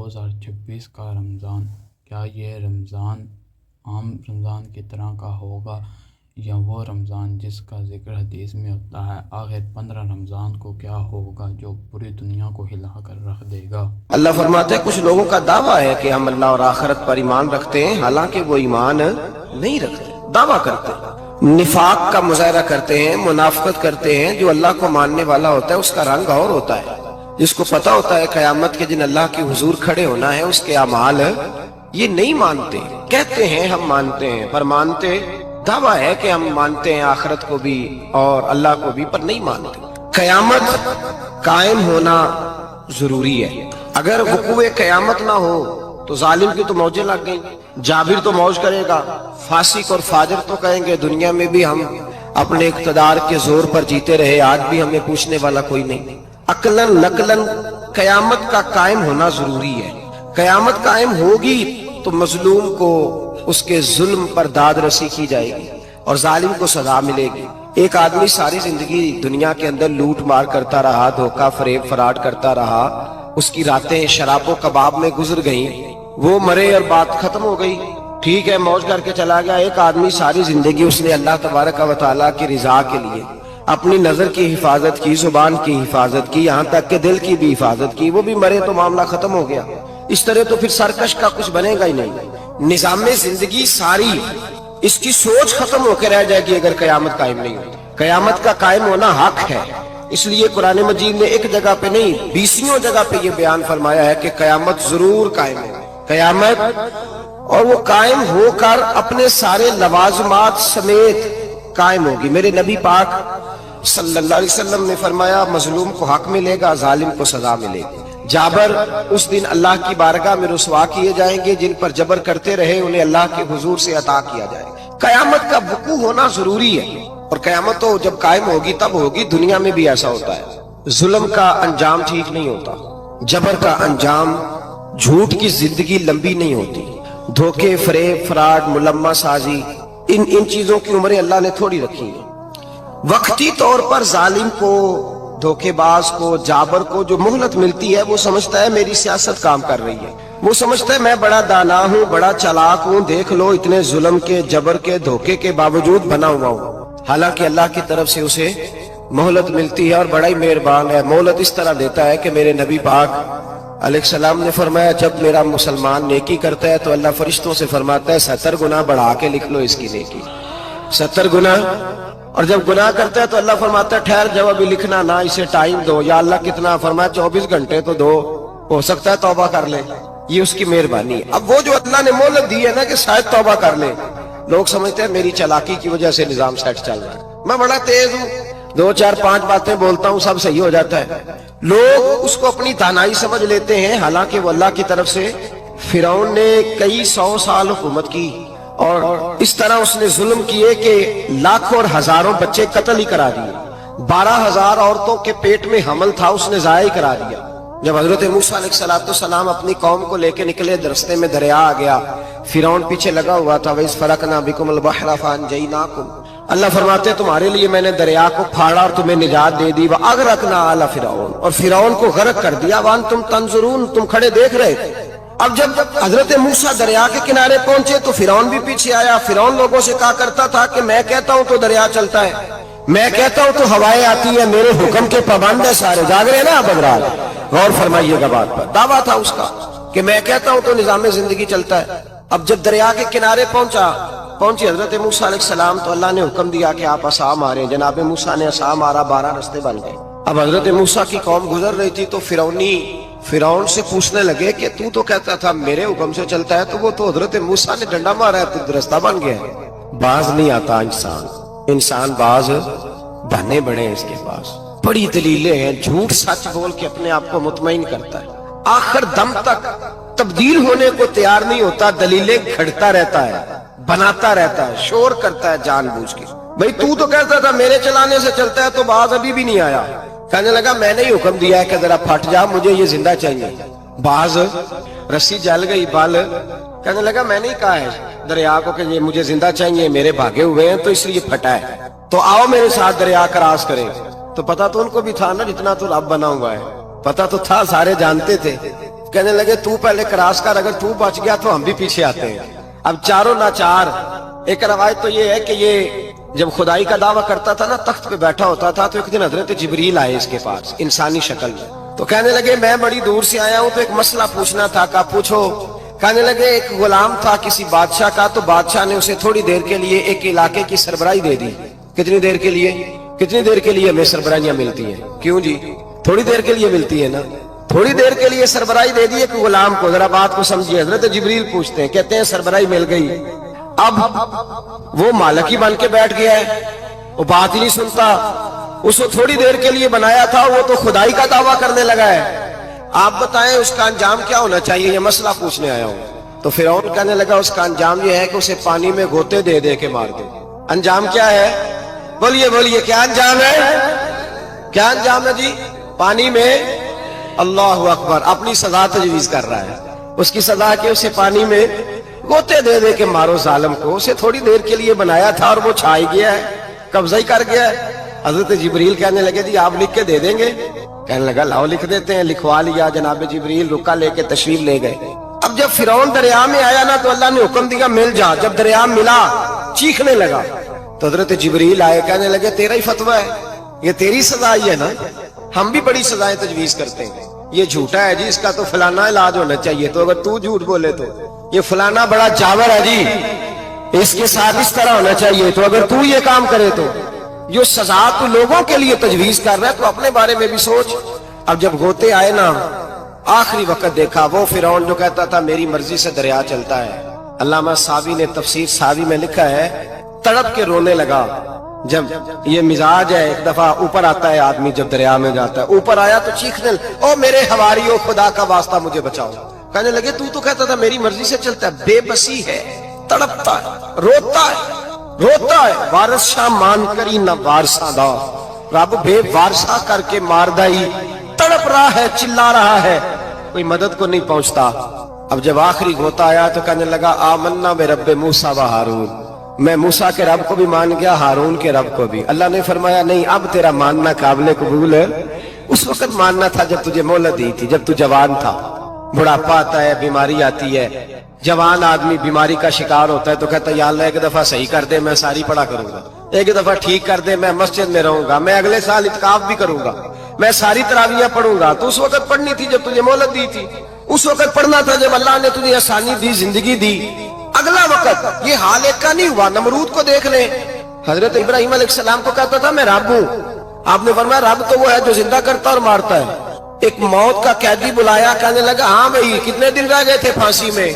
2026 کا رمضان کیا یہ رمضان عام رمضان کی طرح کا ہوگا یا وہ رمضان جس کا ذکر حدیث میں ہوتا ہے؟ آخر 15 رمضان کو کیا ہوگا جو پوری دنیا کو ہلا کر رکھ دے گا؟ اللہ فرماتے ہیں کچھ لوگوں کا دعویٰ ہے کہ ہم اللہ اور آخرت پر ایمان رکھتے ہیں، حالانکہ وہ ایمان نہیں رکھتے، دعویٰ کرتے ہیں، نفاق کا مظاہرہ کرتے ہیں، منافقت کرتے ہیں۔ جو اللہ کو ماننے والا ہوتا ہے اس کا رنگ اور ہوتا ہے، جس کو پتا ہوتا ہے قیامت کے دن اللہ کے حضور کھڑے ہونا ہے، اس کے اعمال یہ نہیں مانتے، کہتے ہیں ہم مانتے ہیں، پر مانتے دعویٰ ہے کہ ہم مانتے ہیں آخرت کو بھی اور اللہ کو بھی، پر نہیں مانتے۔ قیامت قائم ہونا ضروری ہے، اگر وقوع قیامت نہ ہو تو ظالم کی تو موجیں لگ گئیں، جابر تو موج کرے گا، فاسق اور فاجر تو کہیں گے دنیا میں بھی ہم اپنے اقتدار کے زور پر جیتے رہے، آج بھی ہمیں پوچھنے والا کوئی نہیں۔ عقلاً نقلاً قیامت کا قائم ہونا ضروری ہے۔ قیامت قائم ہوگی تو مظلوم کو اس کے ظلم پر داد رسی کی جائے گی اور ظالم کو سزا ملے گی۔ ایک آدمی ساری زندگی دنیا کے اندر لوٹ مار کرتا رہا، دھوکہ فریب فراڈ کرتا رہا، اس کی راتیں شراب و کباب میں گزر گئیں، وہ مرے اور بات ختم ہو گئی، ٹھیک ہے موج کر کے چلا گیا۔ ایک آدمی ساری زندگی اس نے اللہ تبارک و تعالیٰ کی رضا کے لیے اپنی نظر کی حفاظت کی، زبان کی حفاظت کی، یہاں تک کہ دل کی بھی حفاظت کی، وہ بھی مرے تو معاملہ ختم ہو گیا۔ اس طرح تو پھر سرکش کا کچھ بنے گا ہی نہیں، نظام زندگی ساری اس کی سوچ ختم ہو کے رہ جائے گی اگر قیامت قائم نہیں ہوتی۔ قیامت کا قائم ہونا حق ہے، اس لیے قرآن مجید نے ایک جگہ پہ نہیں 20 جگہ پہ یہ بیان فرمایا ہے کہ قیامت ضرور قائم ہے، قیامت، اور وہ قائم ہو کر اپنے سارے لوازمات سمیت قائم ہوگی۔ میرے نبی پاک صلی اللہ علیہ وسلم نے فرمایا مظلوم کو حق ملے گا، ظالم کو سزا ملے گی۔ جابر اس دن اللہ کی بارگاہ میں رسوا کیے جائیں گے، جن پر جبر کرتے رہے انہیں اللہ کے حضور سے عطا کیا جائے گا۔ قیامت کا وقوع ہونا ضروری ہے، اور قیامت تو جب قائم ہوگی تب ہوگی۔ دنیا میں بھی ایسا ہوتا ہے، ظلم کا انجام ٹھیک نہیں ہوتا، جبر کا انجام، جھوٹ کی زندگی لمبی نہیں ہوتی، دھوکے فریب فراڈ ملمہ سازی، ان چیزوں کی عمریں اللہ نے تھوڑی رکھی ہیں۔ وقتی طور پر ظالم کو، دھوکے باز کو، جابر کو جو مہلت ملتی ہے وہ سمجھتا ہے میری سیاست کام کر رہی ہے، وہ سمجھتا ہے میں بڑا دانا ہوں، بڑا چالاک ہوں، دیکھ لو اتنے ظلم کے، جبر کے، دھوکے کے باوجود بنا ہوا ہوں۔ حالانکہ اللہ کی طرف سے اسے مہلت ملتی ہے اور بڑا ہی مہربان ہے۔ مہلت اس طرح دیتا ہے کہ میرے نبی پاک علیہ السلام نے فرمایا جب میرا مسلمان نیکی کرتا ہے تو اللہ فرشتوں سے فرماتا ہے 70 گنا بڑھا کے لکھ لو اس کی نیکی، 70 گنا۔ اور جب گناہ کرتا ہے تو اللہ فرماتا ہے ٹھہر جب ابھی لکھنا نہ، اسے ٹائم دو۔ یا اللہ کتنا؟ فرمایا 24 گھنٹے تو دو، ہو سکتا ہے توبہ کر لے، یہ اس کی مہربانی ہے۔ اب وہ جو اللہ نے مہلت دی ہے نا کہ شاید توبہ کر لے، لوگ سمجھتے ہیں میری چالاکی کی وجہ سے نظام سیٹ چل رہا ہے، میں بڑا تیز ہوں، 2 4 5 باتیں بولتا ہوں سب صحیح ہو جاتا ہے۔ لوگ اس کو اپنی دانائی سمجھ لیتے ہیں، حالانکہ وہ اللہ کی طرف سے۔ فرعون نے کئی 100 سال حکومت کی اور اس طرح اس نے ظلم کیے کہ لاکھوں اور ہزاروں بچے قتل ہی کرا دیے، 12,000 عورتوں کے پیٹ میں حمل تھا اس نے ضائع کرا دیا۔ جب حضرت موسیٰ علیہ السلام اپنی قوم کو لے کے نکلے، رستے میں دریا آ گیا، فرعون پیچھے لگا ہوا تھا، وَإِذْ فَرَقْنَا بِكُمُ الْبَحْرَ فَأَنْجَيْنَاكُمْ، اللہ فرماتے ہیں تمہارے لیے میں نے دریا کو پھاڑا اور تمہیں نجات دے دی، وَأَغْرَقْنَا آلَ فِرْعَوْنَ، اور فرعون کو غرق کر دیا، وَأَنْتُمْ تَنْظُرُونَ، تم کھڑے دیکھ رہے تھے۔ اب جب حضرت موسیٰ دریا کے کنارے پہنچے تو فرعون بھی پیچھے آیا۔ فرعون لوگوں سے کہا کرتا تھا کہ میں کہتا ہوں تو دریا چلتا ہے، میں کہتا ہوں تو ہوائیں آتی ہیں، میرے حکم کے پابند ہے سارے۔ جاگ رہے نا اب حضرات، غور فرمائیے گا بات پر۔ دعویٰ تھا اس کا کہ میں کہتا ہوں تو نظام زندگی چلتا ہے۔ اب جب دریا کے کنارے پہنچی حضرت موسیٰ علیہ السلام تو اللہ نے حکم دیا کہ آپ عصا ماریں۔ جناب موسیٰ نے عصا مارا، 12 رستے بن گئے۔ اب حضرت موسیٰ کی قوم گزر رہی تھی تو فرعون سے پوچھنے لگے کہ تو کہتا تھا میرے حکم سے چلتا ہے، تو وہ تو حضرت موسیٰ نے ڈنڈا مارا ہے تو رستہ بن گیا ہے۔ باز نہیں آتا انسان باز بنے بڑے ہیں، اس کے پاس بڑی دلیلیں ہیں، جھوٹ سچ بول کے اپنے آپ کو مطمئن کرتا ہے، آخر دم تک تبدیل ہونے کو تیار نہیں ہوتا، دلیلیں گھڑتا رہتا ہے، بناتا رہتا ہے، شور کرتا ہے جان بوجھ کے۔ بھئی تو کہتا تھا میرے چلانے سے چلتا ہے، تو باز ابھی بھی نہیں آیا، کہنے لگا میں نے ہی حکم دیا ہے کہ ذرا پھٹ جا، مجھے یہ زندہ چاہیے۔ باز رسی جل گئی، بال کہنے لگا میں نے ہی کہا ہے دریا کو کہ یہ مجھے زندہ چاہیے، میرے بھاگے ہوئے ہیں تو اس لیے پھٹا ہے، تو آؤ میرے ساتھ دریا کراس کریں۔ تو پتا تو ان کو بھی تھا نا جتنا تو رب بنا ہوا ہے، پتا تو تھا، سارے جانتے تھے، کہنے لگے تو پہلے کراس کر، اگر تو بچ گیا تو ہم بھی پیچھے آتے ہیں۔ اب چاروں ناچار۔ ایک روایت تو یہ ہے کہ یہ جب خدائی کا دعویٰ کرتا تھا نا، تخت پہ بیٹھا ہوتا تھا، تو ایک دن حضرت جبریل آئے اس کے پاس انسانی شکل میں، تو کہنے لگے میں بڑی دور سے آیا ہوں تو ایک مسئلہ پوچھنا تھا۔ کہا پوچھو۔ کہنے لگے ایک غلام تھا کسی بادشاہ کا، تو بادشاہ نے اسے تھوڑی دیر کے لیے ایک علاقے کی سربراہی دے دی۔ کتنی دیر کے لیے؟ کتنی دیر کے لیے ہمیں سربراہیاں ملتی ہیں؟ کیوں جی؟ تھوڑی دیر کے لیے ملتی ہے نا، تھوڑی دیر کے لیے سربراہی دے دی ایک غلام کو۔ ذرا بات کو سمجھیے، حضرت جبریل پوچھتے ہیں، کہتے ہیں سربراہی مل گئی، اب وہ مالک ہی بن کے بیٹھ گیا ہے، وہ بات ہی نہیں سنتا، اس کو تھوڑی دیر کے لیے بنایا تھا، وہ تو خدائی کا دعویٰ کرنے لگا ہے، آپ بتائیں اس کا انجام کیا ہونا چاہیے؟ یہ مسئلہ پوچھنے آیا ہوں۔ تو فرعون کہنے لگا اس کا انجام یہ ہے کہ اسے پانی میں گوتے دے دے کے مار دے۔ انجام کیا ہے؟ بولیے بولیے، کیا انجام ہے؟ کیا انجام ہے جی؟ پانی میں، اللہ اکبر، اپنی سزا تجویز کر رہا ہے۔ اس کی سزا کہ اسے پانی میں گوتے دے دے کے مارو ظالم کو، اسے تھوڑی دیر کے لیے بنایا تھا اور وہ چھائی گیا ہے، قبضہ ہی کر گیا ہے۔ حضرت جبریل کہنے لگے جی آپ لکھ کے دے دیں گے؟ کہنے لگا لاؤ لکھ دیتے ہیں۔ لکھوا لیا، جناب جبریل رکا لے کے تشریف لے گئے۔ اب جب فرعون دریا میں آیا نا، تو اللہ نے حکم دیا مل جا۔ جب دریا ملا چیخنے لگا، تو حضرت جبریل آئے، کہنے لگے تیرا ہی فتویٰ ہے، یہ تیری سزا ہی ہے نا، ہم بھی بڑی سزائیں تجویز کرتے ہیں، یہ جھوٹا ہے جی، اس کا تو فلانا علاج ہونا چاہیے، تو اگر تو جھوٹ بولے تو یہ فلانا بڑا جاور ہے جی، اس کے ساتھ اس طرح ہونا چاہیے، تو اگر تو یہ کام کرے تو جو سزا تو لوگوں کے لیے تجویز کر رہا ہے تو اپنے بارے میں بھی سوچ۔ اب جب غوطے آئے نا، آخری وقت دیکھا وہ فرعون جو کہتا تھا میری مرضی سے دریا چلتا ہے، علامہ ساوی نے تفسیر ساوی میں لکھا ہے تڑپ کے رونے لگا۔ جب یہ مزاج ہے، ایک دفعہ اوپر آتا ہے آدمی جب دریا میں جاتا ہے، اوپر آیا تو چیخنے او میرے حواریو خدا کا واسطہ مجھے بچاؤ۔ کہنے لگے تو کہتا تھا میری مرضی سے چلتا ہے، بے بسی ہے، تڑپتا ہے، روتا ہے، وارث شاہ مان کری نہ وارثہ دا، رب بے وارثہ کر کے مار دائی، تڑپ رہا ہے، چلا رہا ہے، کوئی مدد کو نہیں پہنچتا۔ اب جب آخری غوطہ آیا تو کہنے لگا آمنا بے رب موسیٰ و ہارون، میں موسیٰ کے رب کو بھی مان گیا، ہارون کے رب کو بھی۔ اللہ نے فرمایا نہیں، اب تیرا ماننا قابل قبول ہے، اس وقت ماننا تھا جب تجھے مہلت دی تھی، جب تو جوان تھا۔ بڑھاپا آتا ہے، بیماری آتی ہے، جوان آدمی بیماری کا شکار ہوتا ہے تو کہتا ہے یا اللہ ایک دفعہ صحیح کر دے، میں ساری پڑھا کروں گا، ایک دفعہ ٹھیک کر دے، میں مسجد میں رہوں گا، میں اگلے سال اعتکاف بھی کروں گا، میں ساری تراویحیں پڑھوں گا۔ تو اس وقت پڑھنی تھی جب تجھے مہلت دی تھی، اس وقت پڑھنا تھا جب اللہ نے تجھے آسانی دی، زندگی دی۔ اگلا وقت یہ حال ایک کا نہیں ہوا۔ نمرود کو دیکھ لیں، حضرت ابراہیم علیہ السلام کو کہتا تھا میں رب ہوں، آپ نے فرمایا رب تو وہ ہے جو زندہ کرتا اور مارتا ہے۔ ایک موت کا قیدی بلایا، کہنے لگا ہاں بھائی کتنے دن رہ گئے تھے پھانسی میں؟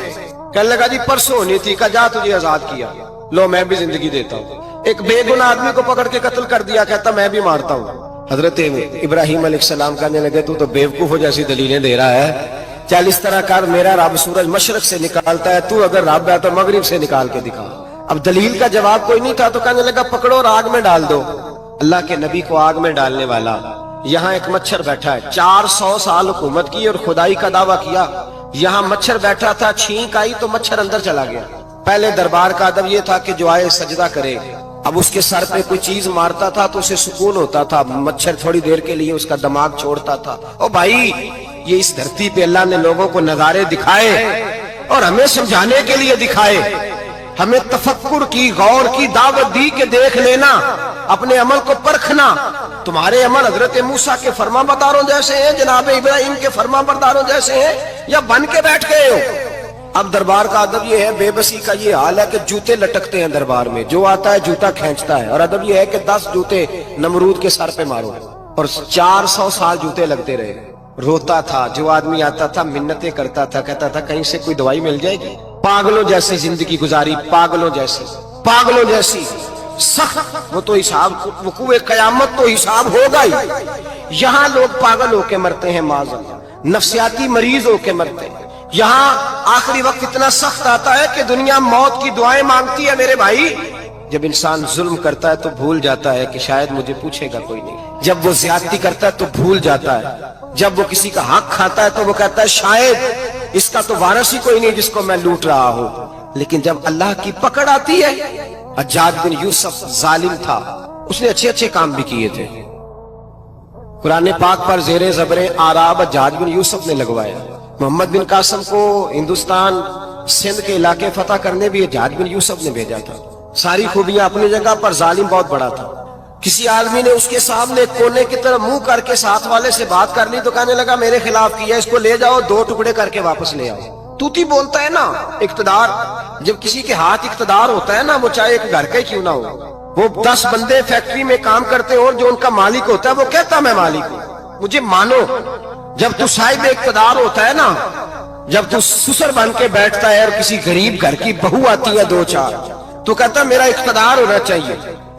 کہنے لگا جی پرسوں ہونی تھی۔ کہا جا تجھے آزاد کیا، لو میں بھی زندگی دیتا ہوں۔ ایک بے گناہ آدمی کو پکڑ کے قتل کر دیا، کہتا میں بھی مارتا ہوں۔ حضرت ابراہیم علیہ السلام کہنے لگے تو بیوقوفوں جیسی دلیلیں دے رہا ہے، چل اس طرح کر، میرا رب سورج مشرق سے نکالتا ہے، تو اگر رب ہے تو مغرب سے نکال کے دکھا۔ اب دلیل کا جواب کوئی نہیں تھا تو کہنے لگا پکڑو اور آگ میں ڈال دو۔ اللہ کے نبی کو آگ میں ڈالنے والا، یہاں ایک مچھر بیٹھا ہے، 400 سال حکومت کی اور خدائی کا دعویٰ کیا، یہاں مچھر بیٹھا تھا، چھینک آئی تو مچھر اندر چلا گیا۔ پہلے دربار کا ادب یہ تھا کہ جو آئے سجدہ کرے، اب اس کے سر پہ کوئی چیز مارتا تھا تو اسے سکون ہوتا تھا، مچھر تھوڑی دیر کے لیے اس کا دماغ چھوڑتا تھا۔ او بھائی یہ اس دھرتی پہ اللہ نے لوگوں کو نظارے دکھائے اور ہمیں سمجھانے کے لیے دکھائے، ہمیں تفکر کی، غور کی دعوت دی کہ دیکھ لینا، اپنے عمل کو پرکھنا۔ تمہارے عمل حضرت موسیٰ کے فرما برداروں جیسے ہیں، جناب ابراہیم کے فرما برداروں جیسے ہیں، یا بن کے بیٹھ گئے ہو؟ اب دربار کا ادب یہ ہے، بے بسی کا یہ حال ہے کہ جوتے لٹکتے ہیں دربار میں، جو آتا ہے جوتا کھینچتا ہے، اور ادب یہ ہے کہ 10 جوتے نمرود کے سر پہ مارو، اور 400 سال جوتے لگتے رہے۔ روتا تھا، جو آدمی آتا تھا منتیں کرتا تھا، کہتا تھا کہیں سے کوئی دوائی مل جائے گی۔ پاگلوں جیسی زندگی گزاری، پاگلوں جیسی سخت، وہ تو حساب، وقوع قیامت تو حساب ہوگا ہی۔ یہاں لوگ پاگل ہو کے مرتے ہیں، معاذ اللہ، نفسیاتی مریض ہو کے مرتے ہیں۔ یہاں آخری وقت اتنا سخت آتا ہے کہ دنیا موت کی دعائیں مانگتی ہے۔ میرے بھائی جب انسان ظلم کرتا ہے تو بھول جاتا ہے کہ شاید مجھے پوچھے گا کوئی نہیں، جب وہ زیادتی کرتا ہے تو بھول جاتا ہے، جب وہ کسی کا حق کھاتا ہے تو وہ کہتا ہے شاید اس کا تو وارث ہی کوئی نہیں جس کو میں لوٹ رہا ہوں۔ لیکن جب اللہ کی پکڑ آتی ہے، حجاج بن یوسف ظالم تھا، اس نے اچھے کام بھی کیے تھے، قرآن پاک پر زیر زبر آراب حجاج بن یوسف نے لگوایا، محمد بن قاسم کو ہندوستان سندھ کے علاقے فتح کرنے بھی حجاج بن یوسف نے بھیجا تھا. ساری خوبیاں اپنی جگہ پر، ظالم بہت بڑا تھا. کسی آدمی نے اس کے سامنے کونے کی طرف منہ کر کے ساتھ والے سے بات کر لی تو کہنے لگا میرے خلاف کیا، اس کو لے جاؤ 2 ٹکڑے کر کے واپس لے آؤ. توتی بولتا ہے نا اقتدار. جب کسی کے ہاتھ اقتدار ہوتا ہے نا، وہ چاہے ایک گھر کا ہی کیوں نہ ہو، وہ 10 بندے فیکٹری میں کام کرتے ہو اور جو ان کا مالک ہوتا ہے وہ کہتا میں مالک ہوں. مجھے مانو. جب تو صاحب اقتدار ہوتا ہے نا، جب تو سسر بن کے بیٹھتا ہے اور کسی غریب گھر کی بہو آتی ہے 2-4 تو کہتا میرا اقتدار ہونا چاہیے.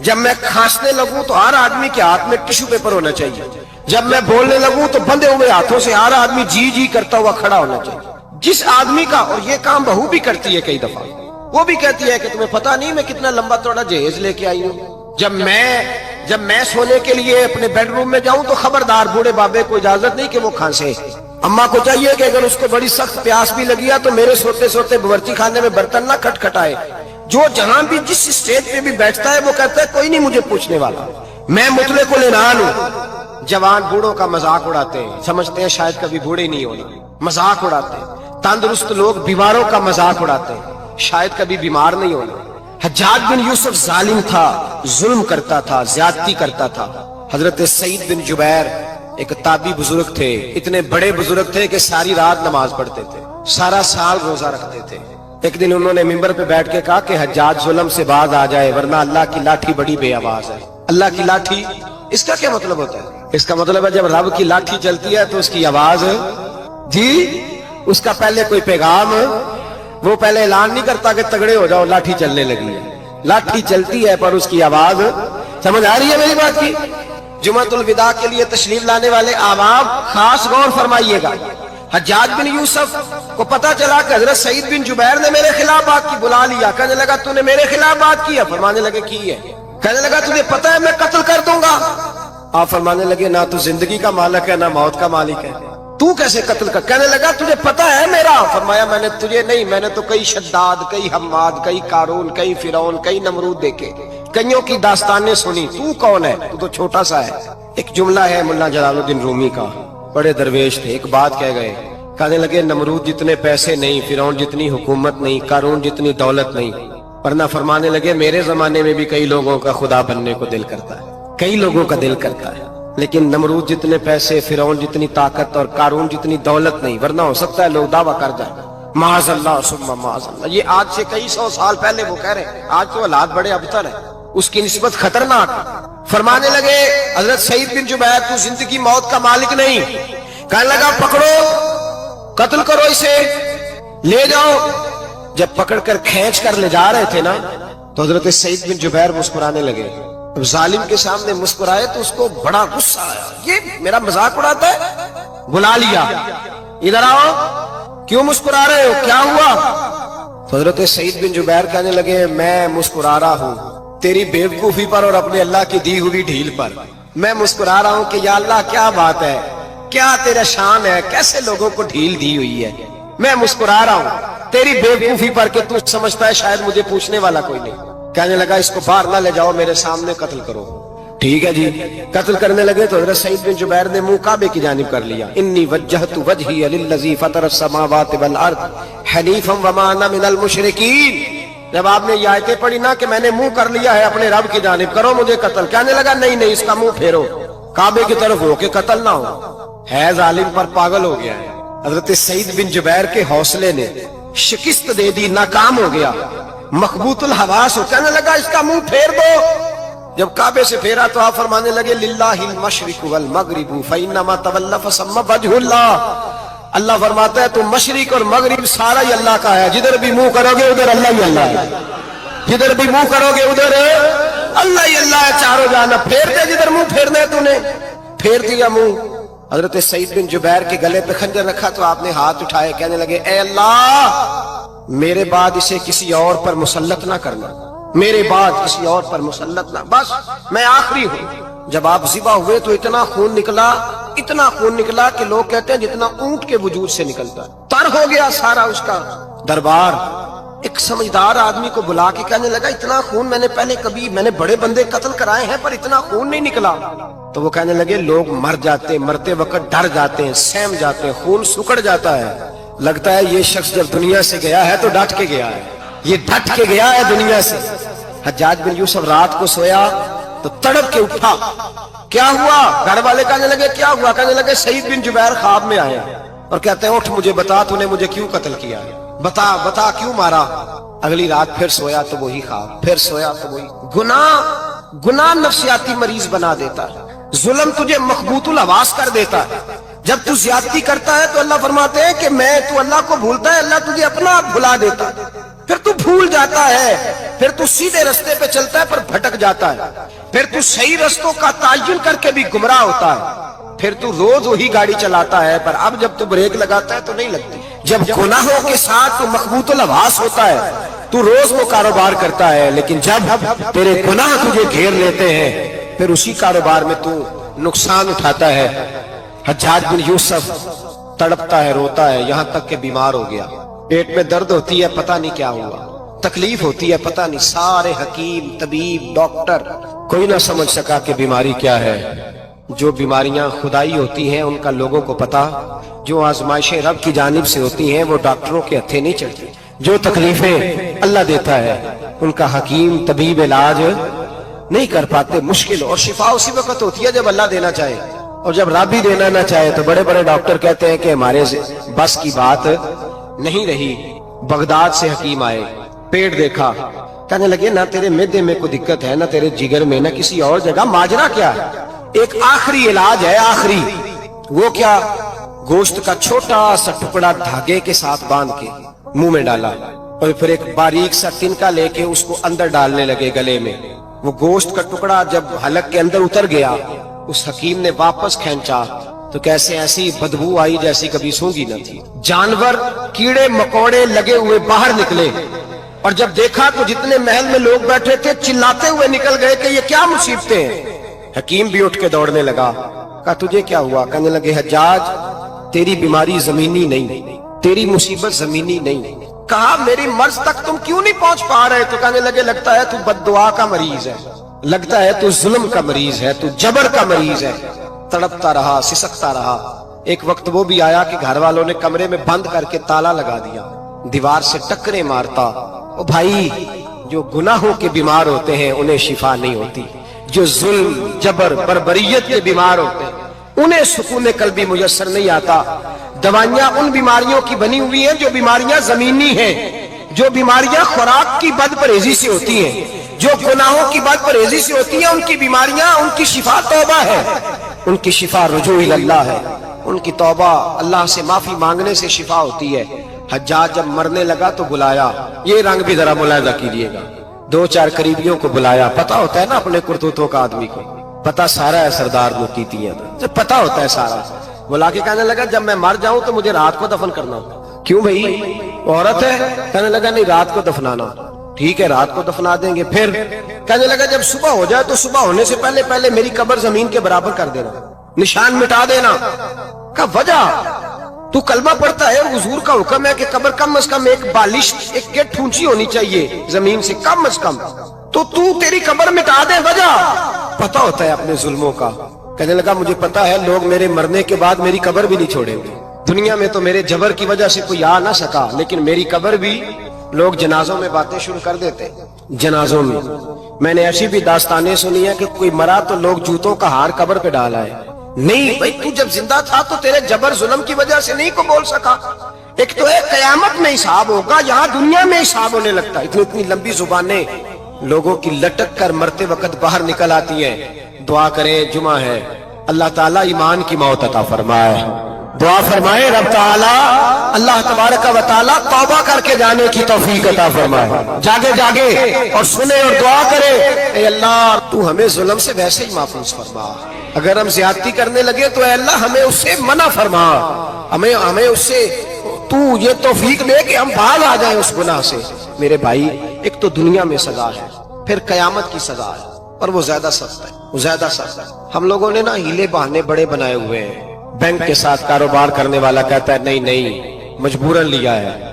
جب میں کھانسنے لگوں تو ہر آدمی کے ہاتھ میں ٹشو پیپر ہونا چاہیے. جب میں بولنے لگوں تو بندے ہوئے ہاتھوں سے ہر آدمی جی جی کرتا ہوا کھڑا ہونا چاہیے. جس آدمی کا، اور یہ کام بہو بھی کرتی ہے کئی دفعہ، وہ بھی کہتی ہے کہ تمہیں پتہ نہیں میں کتنا لمبا چوڑا جہیز لے کے آئی ہوں. جب میں سونے کے لیے اپنے بیڈ روم میں جاؤں تو خبردار بوڑھے بابے کو اجازت نہیں کہ وہ کھانسے. اماں کو چاہیے کہ اگر اس کو بڑی سخت پیاس بھی لگی ہے تو میرے سوتے سوتے باورچی خانے میں برتن نہ کھٹکھٹائے. جو جہاں بھی جس اسٹیج پہ بھی بیٹھتا ہے وہ کہتا ہے کوئی نہیں مجھے پوچھنے والا، میں مطلق العنان ہوں. جوان بوڑھوں کا مذاق اڑاتے ہیں، سمجھتے ہیں شاید کبھی بوڑھے نہیں ہونا، مذاق اڑاتے ہیں. تندرست لوگ بیماروں کا مذاق اڑاتے ہیں، شاید کبھی بیمار نہیں ہونا. حجاج بن یوسف ظالم تھا، ظلم کرتا تھا، زیادتی کرتا تھا. حضرت سعید بن جبیر ایک تابعی بزرگ تھے، اتنے بڑے بزرگ تھے کہ ساری رات نماز پڑھتے تھے، سارا سال روزہ رکھتے تھے. ایک دن انہوں نے منبر پہ بیٹھ کے کہا کہ حجاج ظلم سے باز آ جائے ورنہ اللہ کی لاٹھی بڑی بے آواز ہے. اللہ کی لاٹھی، اس کا کیا مطلب ہوتا ہے؟ اس کا مطلب ہے جب رب کی لاٹھی چلتی ہے تو اس کی آواز، جی اس کا پہلے کوئی پیغام، وہ پہلے اعلان نہیں کرتا کہ تگڑے ہو جاؤ لاٹھی چلنے لگی ہے. لاٹھی چلتی ہے پر اس کی آواز، سمجھ آ رہی ہے میری بات کی؟ جمعۃ الوداع کے لیے تشریف لانے والے احباب خاص غور فرمائیے گا. حجاج بن یوسف کو پتا چلا کہ حضرت سعید بن جبیر نے میرے خلاف بات کی، بلا لیا. کہنے لگا تو نے میرے خلاف بات کی ہے؟ فرمانے لگے کی ہے. کہنے لگا تجھے پتا ہے میں قتل کر دوں گا؟ آپ فرمانے لگے نہ تو زندگی کا مالک ہے نہ موت کا مالک ہے، تو کیسے قتل کر؟ کہنے لگا تجھے پتا ہے میرا؟ فرمایا میں نے تجھے نہیں، میں نے تو کئی شداد، کئی حماد، کئی قارون، کئی فرعون، کئی نمرود دیکھے، کئیوں کی داستانیں سنی. تو کون ہے؟ تو چھوٹا سا ہے. ایک جملہ ہے ملا جلال الدین رومی کا، بڑے درویش تھے، ایک بات کہہ گئے. کہنے لگے نمرود جتنے پیسے نہیں، فرعون جتنی حکومت نہیں، قارون جتنی دولت نہیں، ورنہ فرمانے لگے میرے زمانے میں بھی کئی لوگوں کا خدا بننے کو دل کرتا ہے، کئی لوگوں کا دل کرتا ہے، لیکن نمرود جتنے پیسے، فرعون جتنی طاقت اور قارون جتنی دولت نہیں، ورنہ ہو سکتا ہے لوگ دعویٰ کر جائیں معاذ اللہ ثم معاذ اللہ. یہ آج سے کئی 100 سال پہلے وہ کہہ رہے ہیں، آج تو حالات بڑے ابتر ہیں، اس کی نسبت خطرناک. فرمانے لگے حضرت سعید بن جبیر تو زندگی موت کا مالک نہیں. کہنے لگا پکڑو، قتل کرو اسے، لے جاؤ. جب پکڑ کر کھینچ کر لے جا رہے تھے نا تو حضرت سعید بن جبیر مسکرانے لگے. ظالم کے سامنے مسکرائے تو اس کو بڑا غصہ آیا، یہ میرا مذاق اڑاتا ہے. بلا لیا، ادھر آؤ، کیوں مسکرا رہے ہو، کیا ہوا؟ تو حضرت سعید بن جبیر کہنے لگے میں مسکرا رہا ہوں تیری بیوقوفی پر اور اپنے اللہ کی دی ہوئی ڈھیل پر. میں مسکرا رہا ہوں کہ یا اللہ کیا بات ہے، کیا تیرا شان ہے، کیسے لوگوں کو ڈھیل دی ہوئی ہے. میں مسکرا رہا ہوں تیری بیوقوفی پر کہ تو سمجھتا ہے شاید مجھے پوچھنے والا کوئی نہیں. کہنے لگا اس کو باہر نہ لے جاؤ، میرے سامنے قتل کرو. ٹھیک ہے جی. قتل کرنے لگے تو حضرت سعید بن جبیر نے منہ کعبے کی جانب کر لیا. انی وجہت وجہی للذی فطر السماوات والارض حنیفا وما انا من المشرکین. جب آپ نے یہ آیتیں پڑھی نا کہ میں نے منہ کر لیا ہے اپنے رب کی جانب، کرو مجھے قتل. کہنے لگا نہیں نہیں، اس کا منہ پھیرو، کعبے کی طرف ہو کے قتل نہ ہو. ہے ظالم پر پاگل ہو گیا ہے. حضرت سعید بن جبیر کے حوصلے نے شکست دے دی، ناکام ہو گیا، مخبوط الحواس ہو. کہنے لگا اس کا منہ پھیر دو. جب کعبے سے پھیرا تو آپ فرمانے لگے للہ المشرق والمغرب فانما تولى فثم وجه اللہ. اللہ فرماتا ہے تو مشرق اور مغرب سارا ہی اللہ کا ہے، جدھر بھی منہ کرو گے ادھر اللہ ہی اللہ ہے، جدھر بھی منہ کرو گے ادھر اللہ ہی اللہ ہے. چاروں جانب پھیر دے، جدھر منہ پھیرنا ہے تو نے پھیر دیا منہ. حضرت سعید بن جبیر کے گلے پہ خنجر رکھا تو آپ نے ہاتھ اٹھائے، کہنے لگے اے اللہ میرے بعد اسے کسی اور پر مسلط نہ کرنا، میرے بعد کسی اور پر مسلط نہ، بس میں آخری ہوں. جب آپ ذبح ہوئے تو اتنا خون نکلا کہ لوگ کہتے ہیں جتنا اونٹ کے وجود سے نکلتا ہے. تر ہو گیا سارا اس کا دربار. ایک سمجھدار آدمی کو بلا کے کہنے لگا اتنا خون میں نے بڑے بندے قتل کرائے ہیں پر اتنا خون نہیں نکلا. تو وہ کہنے لگے لوگ مر جاتے ہیں، مرتے وقت ڈر جاتے ہیں، سہم جاتے ہیں، خون سکڑ جاتا ہے. لگتا ہے یہ شخص جب دنیا سے گیا ہے تو ڈٹ کے گیا ہے، یہ ڈٹ کے گیا ہے دنیا سے. حجاج بن یوسف رات کو سویا تو تڑپ کے اٹھا. کیا ہوا؟ گھر والے کہنے لگے کیا ہوا؟ کہنے لگے سعید بن جبیر خواب میں آئے اور کہتے ہیں اٹھ مجھے بتا تو نے مجھے کیوں قتل کیا، بتا کیوں مارا. اگلی رات پھر سویا تو وہی خواب، پھر سویا تو وہی. گناہ نفسیاتی مریض بنا دیتا ہے، ظلم تجھے مخبوط الحواس کر دیتا ہے. جب تو زیادتی کرتا ہے تو اللہ فرماتے ہیں کہ تو اللہ کو بھولتا ہے، اللہ تجھے اپنا آپ بھلا دیتا ہے. پھر تو بھول جاتا ہے، پھر تو سیدھے رستے پہ چلتا ہے پر بھٹک جاتا ہے، پھر تو صحیح رستوں کا تعین کر کے بھی گمراہ ہوتا ہے، پھر تو روز وہی گاڑی چلاتا ہے پر اب جب تو بریک لگاتا ہے تو نہیں لگتی. جب گناہوں کے ساتھ تو مخبوط الحواس ہوتا ہے تو روز وہ کاروبار کرتا ہے، لیکن جب تیرے گناہ تجھے گھیر لیتے ہیں پھر اسی کاروبار میں تو نقصان اٹھاتا ہے. حجاج بن یوسف تڑپتا ہے، روتا ہے، یہاں تک کہ بیمار ہو گیا. پیٹ میں درد ہوتی ہے، پتہ نہیں کیا ہوا، تکلیف ہوتی ہے، پتہ نہیں. سارے حکیم، طبیب، ڈاکٹر کوئی نہ سمجھ سکا کہ بیماری کیا ہے. جو بیماریاں خدائی ہوتی ہیں ان کا لوگوں کو پتا، جو آزمائشیں رب کی جانب سے ہوتی ہیں وہ ڈاکٹروں کے ہتھے نہیں چڑھتی. جو تکلیفیں اللہ دیتا ہے ان کا حکیم طبیب علاج نہیں کر پاتے، مشکل. اور شفا اسی وقت ہوتی ہے جب اللہ دینا چاہے، اور جب رب ہی دینا نہ چاہے تو بڑے بڑے ڈاکٹر کہتے ہیں کہ ہمارے بس کی بات نہیں رہی. بغداد سے حکیم آئے، پیٹ دیکھا، کہنے لگے نہ تیرے معدے میں کوئی دقت ہے، نہ تیرے جگر میں، نہ کسی اور جگہ، ماجرا کیا ہے؟ ایک آخری علاج ہے، آخری. وہ کیا؟ گوشت کا چھوٹا سا ٹکڑا دھاگے کے ساتھ باندھ کے منہ میں ڈالا اور پھر ایک باریک سا تنکا لے کے اس کو اندر ڈالنے لگے گلے میں. وہ گوشت کا ٹکڑا جب حلق کے اندر اتر گیا اس حکیم نے واپس کھینچا تو کیسے ایسی بدبو آئی جیسی کبھی سونگی نہ تھی. جانور کیڑے مکوڑے لگے ہوئے باہر نکلے اور جب دیکھا تو جتنے محل میں لوگ بیٹھے تھے چلاتے ہوئے نکل گئے کہ یہ کیا مصیبتیں ہیں. حکیم بھی اٹھ کے دوڑنے لگا. کہا تجھے کیا ہوا؟ کہنے لگے حجاج تیری بیماری زمینی نہیں، تیری مصیبت زمینی نہیں. کہا میری مرض تک تم کیوں نہیں پہنچ پا رہے؟ تو کہنے لگے لگتا ہے تو بد دعا کا مریض ہے، لگتا ہے تو ظلم کا مریض ہے، تو جبر کا مریض ہے. تڑپتا رہا، سسکتا رہا. ایک وقت وہ بھی آیا کہ گھر والوں نے کمرے میں بند کر کے تالا لگا دیا، دیوار سے ٹکرے مارتا. او بھائی، جو گناہوں کے بیمار ہوتے ہیں انہیں شفا نہیں ہوتی، جو ظلم، جبر، بربریت کے بیمار ہوتے ہیں انہیں سکون قلبی میسر نہیں آتا. دوائیاں ان بیماریوں کی بنی ہوئی ہیں جو بیماریاں زمینی ہیں، جو بیماریاں خوراک کی بد پرہیزی سے ہوتی ہیں، جو گناہوں کی بد پرہیزی سے ہوتی ہیں. ان کی بیماریاں، ان کی شفا توبہ ہے، ان کی شفا رجوع اللہ ہے، ان کی توبہ اللہ سے معافی مانگنے سے شفا ہوتی ہے. حجاج جب مرنے لگا تو بلایا، یہ رنگ بھی ذرا ملاحظہ کیجیے گا، 2-4 قریبیوں کو بلایا. پتا ہوتا ہے نا اپنے کرتوتوں کا آدمی کو، پتا سارا ہے سردار مکیتیاں تو پتا ہوتا ہے سارا. بلا کے کہنے لگا جب میں مر جاؤں تو مجھے رات کو دفن کرنا. کیوں بھائی عورت ہے؟ کہنے لگا نہیں رات کو دفنانا. ٹھیک ہے رات کو دفنا دیں گے. پھر کہنے لگا جب صبح ہو جائے تو صبح ہونے سے پہلے میری قبر زمین کے برابر کر دینا، نشان مٹا دینا. کا وجہ تو کلمہ پڑھتا ہے، حضور کا حکم ہے کہ قبر کم از کم ایک بالش، ایک گیٹ اونچی ہونی چاہیے زمین سے کم از کم، تو تیری قبر مٹا دے. وجہ پتا ہوتا ہے اپنے ظلموں کا. کہنے لگا مجھے پتا ہے لوگ میرے مرنے کے بعد میری قبر بھی نہیں چھوڑیں گے. دنیا میں تو میرے جبر کی وجہ سے کوئی آ نہ سکا، لیکن میری قبر بھی لوگ جنازوں میں باتیں شروع کر دیتے. جنازوں میں نے ایسی بھی داستانیں سنی ہیں کہ کوئی مرا تو لوگ جوتوں کا ہار قبر پہ ڈالا ہے. نہیں بھائی تو جب زندہ تھا تو تیرے جبر ظلم کی وجہ سے نہیں کو بول سکا. ایک تو ہے قیامت میں حساب ہوگا، یہاں دنیا میں حساب ہونے لگتا ہے. اتنی لمبی زبانیں لوگوں کی لٹک کر مرتے وقت باہر نکل آتی ہیں. دعا کریں، جمعہ ہے، اللہ تعالیٰ ایمان کی موت عطا فرمائے. دعا فرمائے رب تعالیٰ اللہ تبارک و تعالیٰ توبہ کر کے جانے کی توفیق عطا فرمائے. جاگے اور سنے اور دعا کرے اے اللہ تو ہمیں ظلم سے ویسے ہی محفوظ فرما. اگر ہم زیادتی کرنے لگے تو اے اللہ ہمیں اس سے منع فرما، ہمیں اس سے تو یہ توفیق دے کہ ہم باز آ جائیں اس گناہ سے. میرے بھائی ایک تو دنیا میں سزا ہے، پھر قیامت کی سزا ہے، اور وہ زیادہ سخت ہے، وہ زیادہ سخت ہے. ہم لوگوں نے نا ہیلے بہانے بڑے بنائے ہوئے ہیں. بینک کے ساتھ کاروبار کرنے والا کہتا ہے نہیں مجبوراً لیا ہے،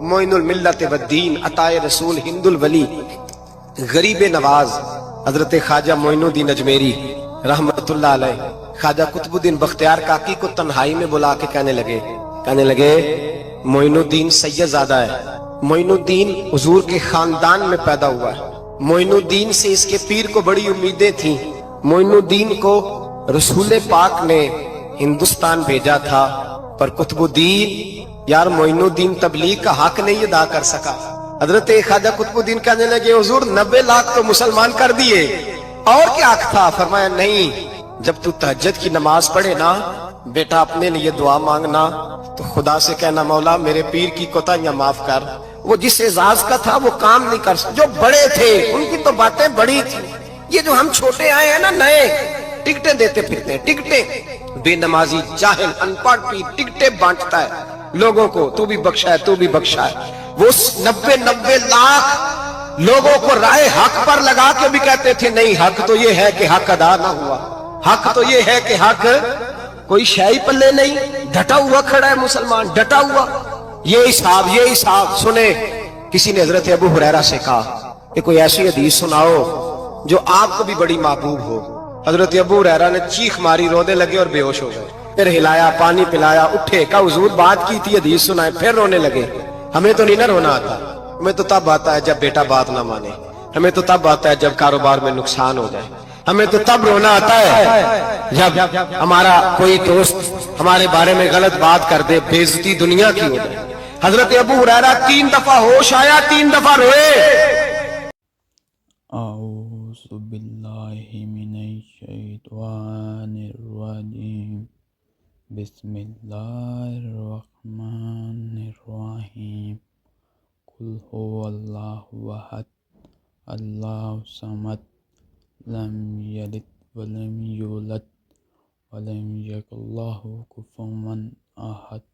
معین الملت والدین، عطائے رسول، ہند الولی، غریب نواز حضرت خواجہ معین الدین اجمیری رحمت اللہ علیہ خواجہ قطب الدین بختیار کاکی کو تنہائی میں بلا کے کہنے لگے معین الدین سید زادہ ہے، معین الدین حضور کے خاندان میں پیدا ہوا ہے، معین الدین سے اس کے پیر کو بڑی امیدیں تھیں، معین الدین کو رسول پاک نے ہندوستان بھیجا تھا، پر قطب الدین یار معین الدین تبلیغ کا حق نہیں ادا کر سکا۔ حضرت خواجہ قطب الدین کہنے لگے حضور 90 لاکھ تو مسلمان کر دیے، اور کیا حق تھا؟ فرمایا نہیں، جب تو تہجد کی نماز پڑھے نا بیٹا اپنے لیے دعا مانگنا تو خدا سے کہنا مولا میرے پیر کی کوتاہیاں معاف کر۔ وہ جس اعزاز کا تھا وہ کام نہیں کر سکتا، جو بڑے تھے ان کی تو باتیں بڑی تھی، یہ جو ہم چھوٹے آئے ہیں نا نئے، ٹکٹیں دیتے پھرتے ہیں، ٹکٹیں، بے نمازی جاہل ان پڑھ پیر ٹکٹیں بانٹتا ہے لوگوں کو، تو بھی بخشا ہے تو بھی بخشا ہے۔ وہ 90 لاکھ لوگوں کو رائے حق پر لگا کے بھی کہتے تھے نہیں حق تو یہ ہے کہ حق ادا نہ ہوا، حق تو یہ ہے کہ حق کوئی شے پلے نہیں، ڈٹا ہوا کھڑا ہے مسلمان، ڈٹا ہوا۔ یہ حساب سنے۔ کسی نے حضرت ابو ہریرہ سے کہا کہ کوئی ایسی حدیث سناؤ جو آپ کو بھی بڑی محبوب ہو۔ حضرت ابو ہریرہ نے چیخ ماری، رونے لگے اور بے ہوش ہو گئے، پھر ہلایا، پانی پلایا، اٹھے، کہا حضور بات کی تھی حدیث سنائے، پھر رونے لگے۔ ہمیں تو نہیں نہ رونا آتا، ہمیں تو تب آتا ہے جب بیٹا بات نہ مانے، ہمیں تو تب آتا ہے جب کاروبار میں نقصان ہو جائے، ہمیں تو تب رونا آتا ہے جب ہمارا کوئی دوست ہمارے بارے میں غلط بات کر دے، بے عزتی دنیا کی ہو جائے۔ حضرت ابو ہریرہ 3 دفعہ ہوش آیا، 3 دفعہ روئے۔ اعوذ باللہ من الشیطان الرجیم، بسم اللہ الرحمن الرحیم، قل هو اللہ احد اللہ الصمد لم یلد ولم یولد ولم یکن لہ کفوا احد۔